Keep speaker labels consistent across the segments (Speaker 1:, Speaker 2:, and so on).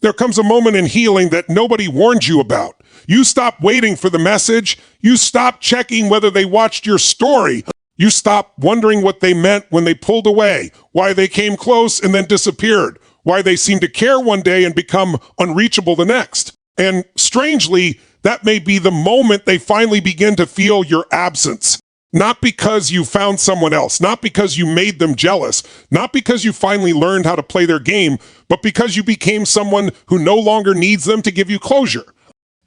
Speaker 1: There comes a moment in healing that nobody warned you about. You stop waiting for the message. You stop checking whether they watched your story. You stop wondering what they meant when they pulled away, why they came close and then disappeared, why they seemed to care one day and become unreachable the next. And strangely, that may be the moment they finally begin to feel your absence. Not because you found someone else, not because you made them jealous, not because you finally learned how to play their game, but because you became someone who no longer needs them to give you closure.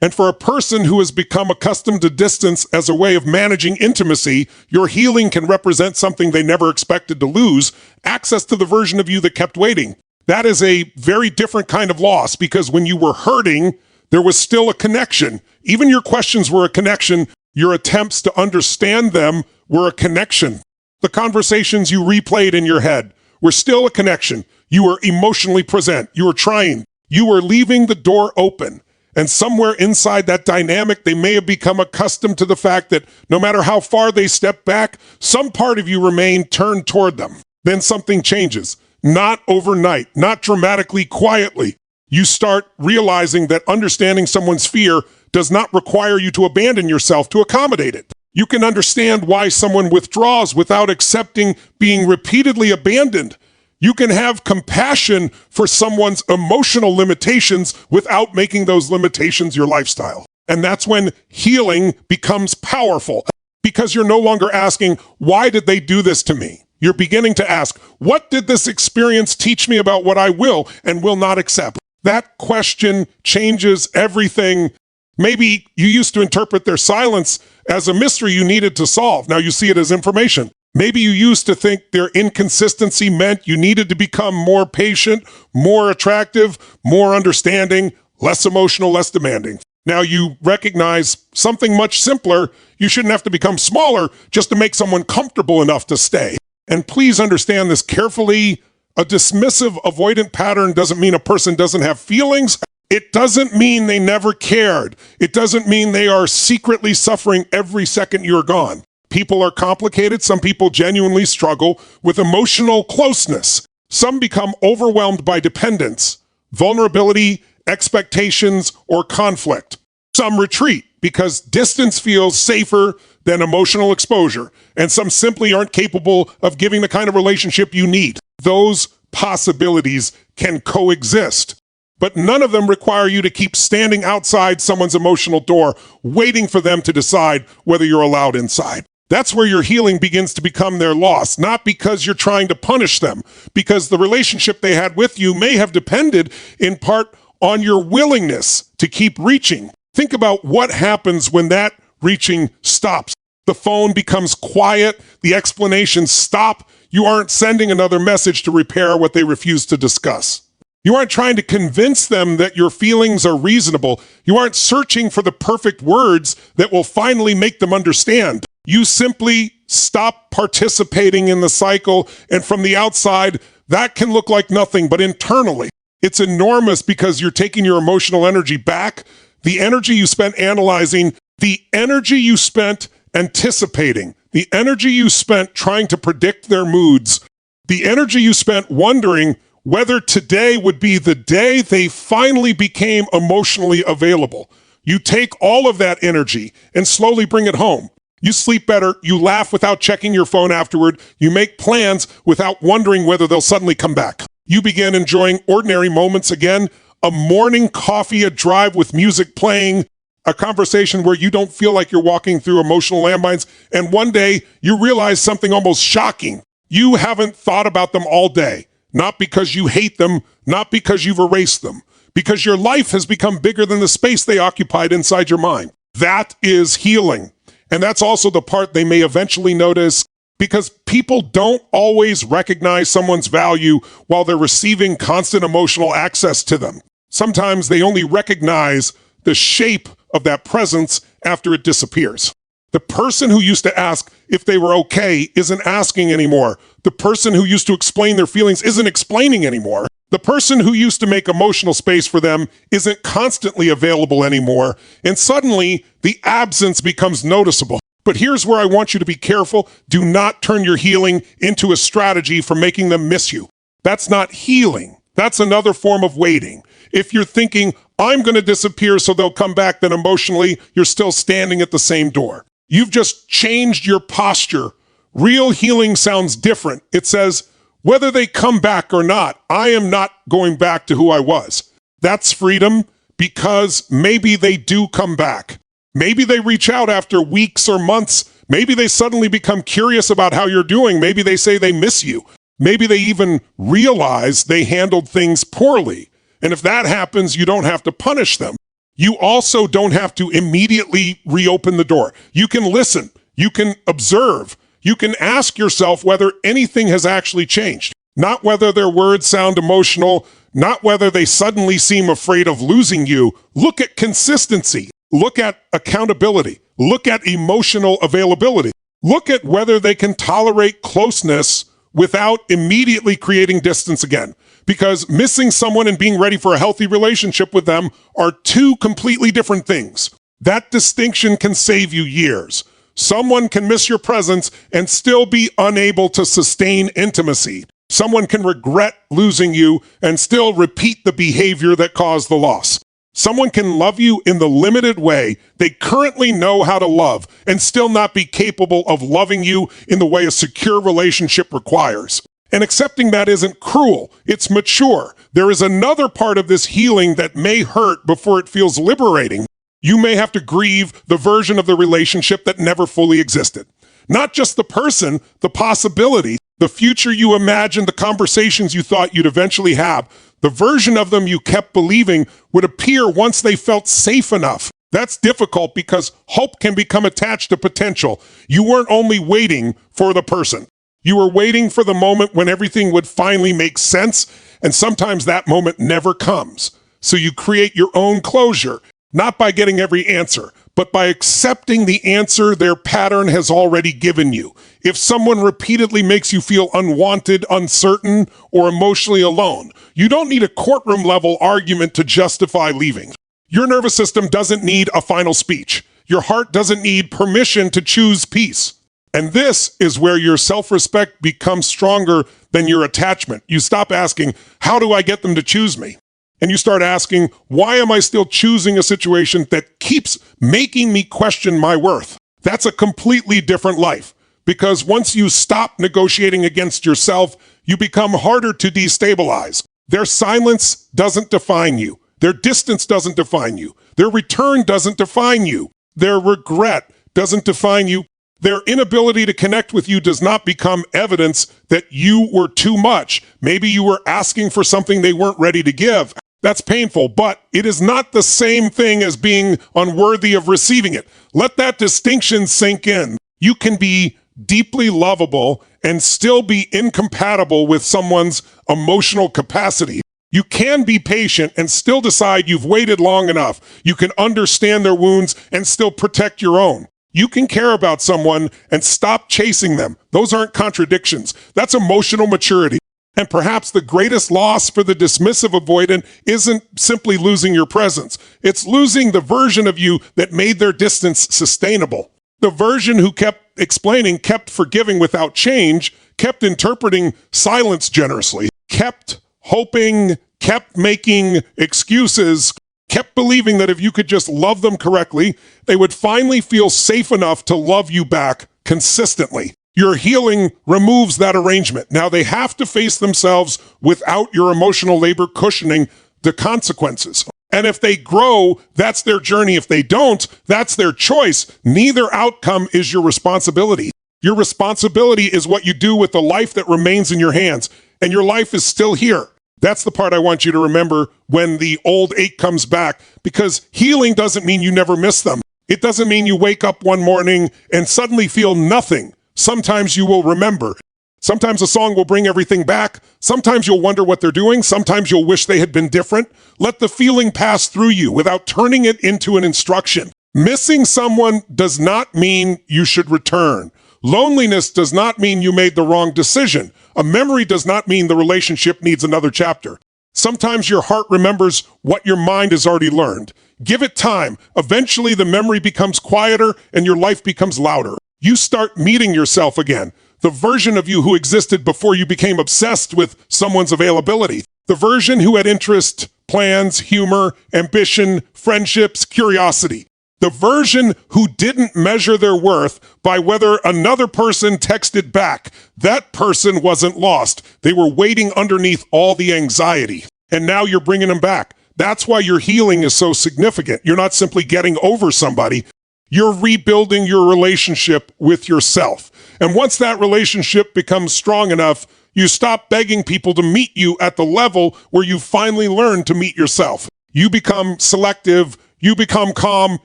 Speaker 1: And for a person who has become accustomed to distance as a way of managing intimacy, your healing can represent something they never expected to lose, access to the version of you that kept waiting. That is a very different kind of loss, because when you were hurting, there was still a connection. Even your questions were a connection. Your attempts to understand them were a connection. The conversations you replayed in your head were still a connection. You were emotionally present. You were trying. You were leaving the door open. And somewhere inside that dynamic, they may have become accustomed to the fact that no matter how far they step back, some part of you remained turned toward them. Then something changes. Not overnight, not dramatically, quietly. You start realizing that understanding someone's fear does not require you to abandon yourself to accommodate it. You can understand why someone withdraws without accepting being repeatedly abandoned. You can have compassion for someone's emotional limitations without making those limitations your lifestyle. And that's when healing becomes powerful, because you're no longer asking, why did they do this to me? You're beginning to ask, what did this experience teach me about what I will and will not accept? That question changes everything. Maybe you used to interpret their silence as a mystery you needed to solve. Now you see it as information. Maybe you used to think their inconsistency meant you needed to become more patient, more attractive, more understanding, less emotional, less demanding. Now you recognize something much simpler. You shouldn't have to become smaller just to make someone comfortable enough to stay. And please understand this carefully. A dismissive avoidant pattern doesn't mean a person doesn't have feelings. It doesn't mean they never cared. It doesn't mean they are secretly suffering every second you're gone. People are complicated. Some people genuinely struggle with emotional closeness. Some become overwhelmed by dependence, vulnerability, expectations, or conflict. Some retreat because distance feels safer than emotional exposure, and some simply aren't capable of giving the kind of relationship you need. Those possibilities can coexist, but none of them require you to keep standing outside someone's emotional door, waiting for them to decide whether you're allowed inside. That's where your healing begins to become their loss, not because you're trying to punish them, because the relationship they had with you may have depended in part on your willingness to keep reaching. Think about what happens when that reaching stops. The phone becomes quiet, the explanations stop. You aren't sending another message to repair what they refuse to discuss. You aren't trying to convince them that your feelings are reasonable. You aren't searching for the perfect words that will finally make them understand. You simply stop participating in the cycle, and from the outside, that can look like nothing, but internally, it's enormous, because you're taking your emotional energy back, the energy you spent analyzing, the energy you spent anticipating, the energy you spent trying to predict their moods, the energy you spent wondering whether today would be the day they finally became emotionally available. You take all of that energy and slowly bring it home. You sleep better, you laugh without checking your phone afterward, you make plans without wondering whether they'll suddenly come back. You begin enjoying ordinary moments again, a morning coffee, a drive with music playing, a conversation where you don't feel like you're walking through emotional landmines, and one day you realize something almost shocking. You haven't thought about them all day, not because you hate them, not because you've erased them, because your life has become bigger than the space they occupied inside your mind. That is healing. And that's also the part they may eventually notice, because people don't always recognize someone's value while they're receiving constant emotional access to them. Sometimes they only recognize the shape of that presence after it disappears. The person who used to ask if they were okay isn't asking anymore. The person who used to explain their feelings isn't explaining anymore. The person who used to make emotional space for them isn't constantly available anymore. And suddenly, the absence becomes noticeable. But here's where I want you to be careful. Do not turn your healing into a strategy for making them miss you. That's not healing. That's another form of waiting. If you're thinking, I'm going to disappear so they'll come back, then emotionally, you're still standing at the same door. You've just changed your posture. Real healing sounds different. It says, whether they come back or not, I am not going back to who I was. That's freedom, because maybe they do come back. Maybe they reach out after weeks or months. Maybe they suddenly become curious about how you're doing. Maybe they say they miss you. Maybe they even realize they handled things poorly. And if that happens, you don't have to punish them. You also don't have to immediately reopen the door. You can listen. You can observe. You can ask yourself whether anything has actually changed. Not whether their words sound emotional, not whether they suddenly seem afraid of losing you. Look at consistency. Look at accountability. Look at emotional availability. Look at whether they can tolerate closeness without immediately creating distance again. Because missing someone and being ready for a healthy relationship with them are two completely different things. That distinction can save you years. Someone can miss your presence and still be unable to sustain intimacy. Someone can regret losing you and still repeat the behavior that caused the loss. Someone can love you in the limited way they currently know how to love and still not be capable of loving you in the way a secure relationship requires. And accepting that isn't cruel, it's mature. There is another part of this healing that may hurt before it feels liberating. You may have to grieve the version of the relationship that never fully existed. Not just the person, the possibility, the future you imagined, the conversations you thought you'd eventually have, the version of them you kept believing would appear once they felt safe enough. That's difficult because hope can become attached to potential. You weren't only waiting for the person. You were waiting for the moment when everything would finally make sense, and sometimes that moment never comes. So you create your own closure, not by getting every answer, but by accepting the answer their pattern has already given you. If someone repeatedly makes you feel unwanted, uncertain, or emotionally alone, you don't need a courtroom-level argument to justify leaving. Your nervous system doesn't need a final speech. Your heart doesn't need permission to choose peace. And this is where your self-respect becomes stronger than your attachment. You stop asking, how do I get them to choose me? And you start asking, why am I still choosing a situation that keeps making me question my worth? That's a completely different life. Because once you stop negotiating against yourself, you become harder to destabilize. Their silence doesn't define you. Their distance doesn't define you. Their return doesn't define you. Their regret doesn't define you. Their inability to connect with you does not become evidence that you were too much. Maybe you were asking for something they weren't ready to give. That's painful, but it is not the same thing as being unworthy of receiving it. Let that distinction sink in. You can be deeply lovable and still be incompatible with someone's emotional capacity. You can be patient and still decide you've waited long enough. You can understand their wounds and still protect your own. You can care about someone and stop chasing them. Those aren't contradictions. That's emotional maturity. And perhaps the greatest loss for the dismissive avoidant isn't simply losing your presence. It's losing the version of you that made their distance sustainable. The version who kept explaining, kept forgiving without change, kept interpreting silence generously, kept hoping, kept making excuses, kept believing that if you could just love them correctly, they would finally feel safe enough to love you back consistently. Your healing removes that arrangement. Now they have to face themselves without your emotional labor cushioning the consequences. And if they grow, that's their journey. If they don't, that's their choice. Neither outcome is your responsibility. Your responsibility is what you do with the life that remains in your hands. And your life is still here. That's the part I want you to remember when the old ache comes back, because healing doesn't mean you never miss them. It doesn't mean you wake up one morning and suddenly feel nothing. Sometimes you will remember. Sometimes a song will bring everything back. Sometimes you'll wonder what they're doing. Sometimes you'll wish they had been different. Let the feeling pass through you without turning it into an instruction. Missing someone does not mean you should return. Loneliness does not mean you made the wrong decision. A memory does not mean the relationship needs another chapter. Sometimes your heart remembers what your mind has already learned. Give it time. Eventually the memory becomes quieter and your life becomes louder. You start meeting yourself again, the version of you who existed before you became obsessed with someone's availability. The version who had interest, plans, humor, ambition, friendships, curiosity. The version who didn't measure their worth by whether another person texted back. That person wasn't lost. They were waiting underneath all the anxiety. And now you're bringing them back. That's why your healing is so significant. You're not simply getting over somebody. You're rebuilding your relationship with yourself. And once that relationship becomes strong enough, you stop begging people to meet you at the level where you finally learn to meet yourself. You become selective, you become calm,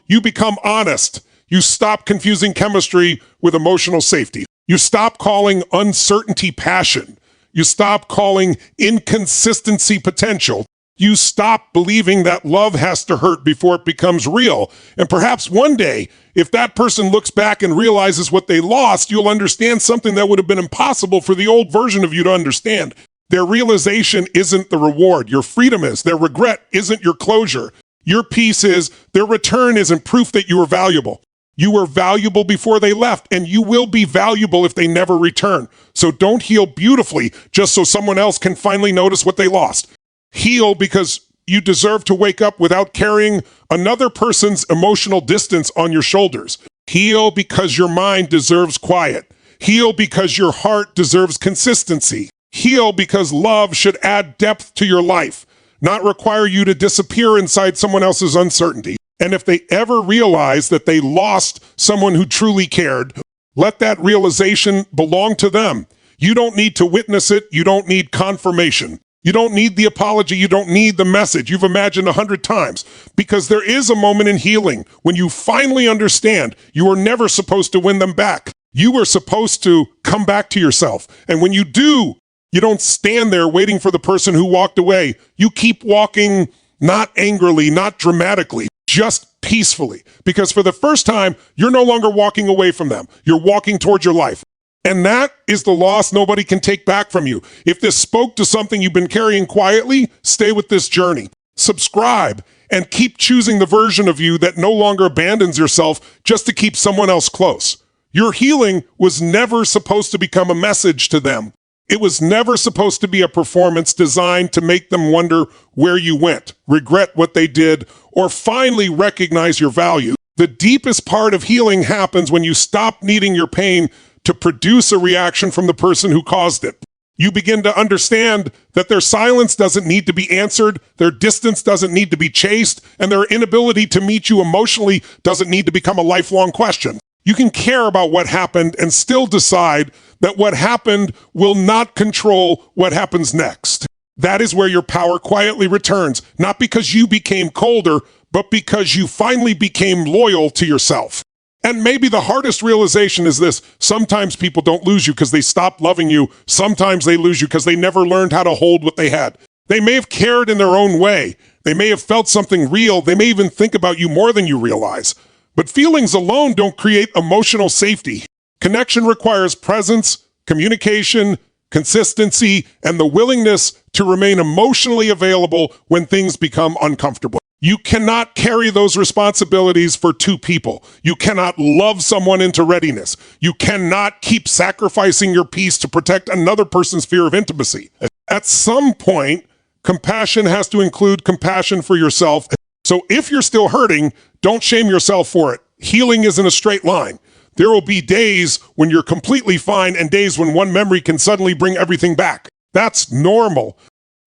Speaker 1: you become honest. You stop confusing chemistry with emotional safety. You stop calling uncertainty passion. You stop calling inconsistency potential. You stop believing that love has to hurt before it becomes real. And perhaps one day, if that person looks back and realizes what they lost, you'll understand something that would have been impossible for the old version of you to understand. Their realization isn't the reward. Your freedom is. Their regret isn't your closure. Your peace is. Their return isn't proof that you were valuable. You were valuable before they left, and you will be valuable if they never return. So don't heal beautifully just so someone else can finally notice what they lost. Heal because you deserve to wake up without carrying another person's emotional distance on your shoulders. Heal because your mind deserves quiet. Heal because your heart deserves consistency. Heal because love should add depth to your life, not require you to disappear inside someone else's uncertainty. And if they ever realize that they lost someone who truly cared, let that realization belong to them. You don't need to witness it. You don't need confirmation. You don't need the apology. You don't need the message you've imagined 100 times, because there is a moment in healing when you finally understand you were never supposed to win them back. You were supposed to come back to yourself. And when you do, you don't stand there waiting for the person who walked away. You keep walking, not angrily, not dramatically, just peacefully. Because for the first time, you're no longer walking away from them. You're walking towards your life. And that is the loss nobody can take back from you. If this spoke to something you've been carrying quietly, stay with this journey. Subscribe and keep choosing the version of you that no longer abandons yourself just to keep someone else close. Your healing was never supposed to become a message to them. It was never supposed to be a performance designed to make them wonder where you went, regret what they did, or finally recognize your value. The deepest part of healing happens when you stop needing your pain to produce a reaction from the person who caused it. You begin to understand that their silence doesn't need to be answered, their distance doesn't need to be chased, and their inability to meet you emotionally doesn't need to become a lifelong question. You can care about what happened and still decide that what happened will not control what happens next. That is where your power quietly returns, not because you became colder, but because you finally became loyal to yourself. And maybe the hardest realization is this: sometimes people don't lose you because they stopped loving you. Sometimes they lose you because they never learned how to hold what they had. They may have cared in their own way. They may have felt something real. They may even think about you more than you realize. But feelings alone don't create emotional safety. Connection requires presence, communication, consistency, and the willingness to remain emotionally available when things become uncomfortable. You cannot carry those responsibilities for two people. You cannot love someone into readiness. You cannot keep sacrificing your peace to protect another person's fear of intimacy. At some point, compassion has to include compassion for yourself. So if you're still hurting, don't shame yourself for it. Healing isn't a straight line. There will be days when you're completely fine and days when one memory can suddenly bring everything back. That's normal.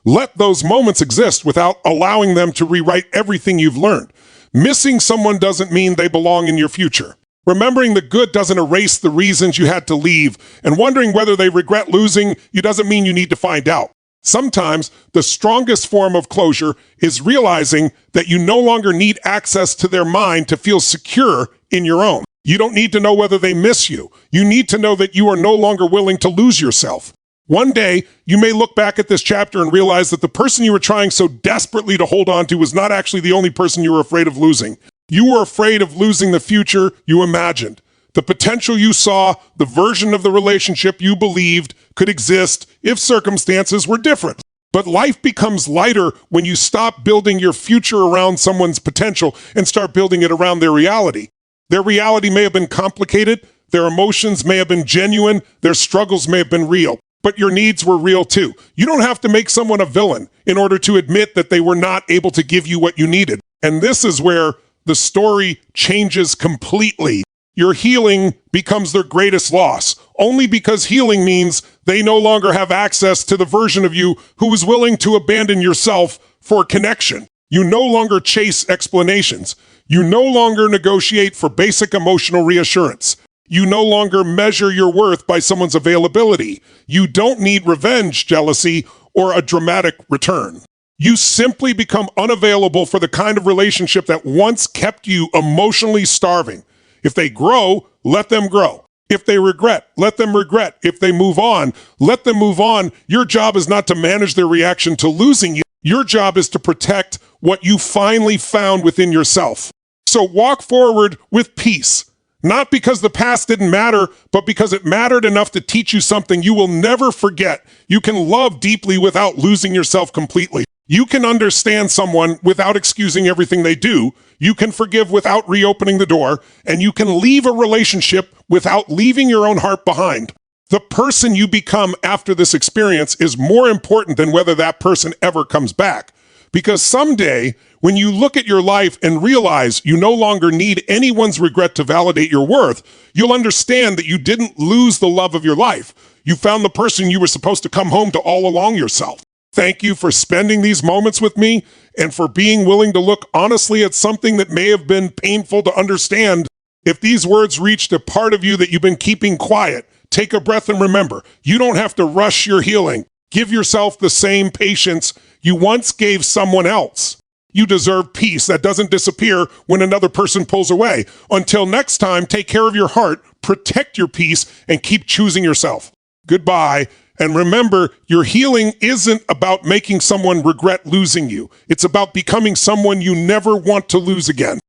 Speaker 1: Let those moments exist without allowing them to rewrite everything you've learned. Missing someone doesn't mean they belong in your future. Remembering the good doesn't erase the reasons you had to leave, and wondering whether they regret losing you doesn't mean you need to find out. Sometimes the strongest form of closure is realizing that you no longer need access to their mind to feel secure in your own. You don't need to know whether they miss you. You need to know that you are no longer willing to lose yourself. One day, you may look back at this chapter and realize that the person you were trying so desperately to hold on to was not actually the only person you were afraid of losing. You were afraid of losing the future you imagined, the potential you saw, the version of the relationship you believed could exist if circumstances were different. But life becomes lighter when you stop building your future around someone's potential and start building it around their reality. Their reality may have been complicated, their emotions may have been genuine, their struggles may have been real. but your needs were real too. You don't have to make someone a villain in order to admit that they were not able to give you what you needed. And this is where the story changes completely. Your healing becomes their greatest loss, only because healing means they no longer have access to the version of you who is willing to abandon yourself for connection. You no longer chase explanations. You no longer negotiate for basic emotional reassurance. You no longer measure your worth by someone's availability. You don't need revenge, jealousy, or a dramatic return. You simply become unavailable for the kind of relationship that once kept you emotionally starving. If they grow, let them grow. If they regret, let them regret. If they move on, let them move on. Your job is not to manage their reaction to losing you. Your job is to protect what you finally found within yourself. So walk forward with peace. Not because the past didn't matter, but because it mattered enough to teach you something you will never forget. You can love deeply without losing yourself completely. You can understand someone without excusing everything they do. You can forgive without reopening the door. And you can leave a relationship without leaving your own heart behind. The person you become after this experience is more important than whether that person ever comes back. Because someday, when you look at your life and realize you no longer need anyone's regret to validate your worth, you'll understand that you didn't lose the love of your life. You found the person you were supposed to come home to all along yourself. Thank you for spending these moments with me and for being willing to look honestly at something that may have been painful to understand. If these words reached a part of you that you've been keeping quiet, take a breath and remember, you don't have to rush your healing. Give yourself the same patience you once gave someone else. You deserve peace that doesn't disappear when another person pulls away. Until next time, take care of your heart, protect your peace, and keep choosing yourself. Goodbye. And remember, your healing isn't about making someone regret losing you. It's about becoming someone you never want to lose again.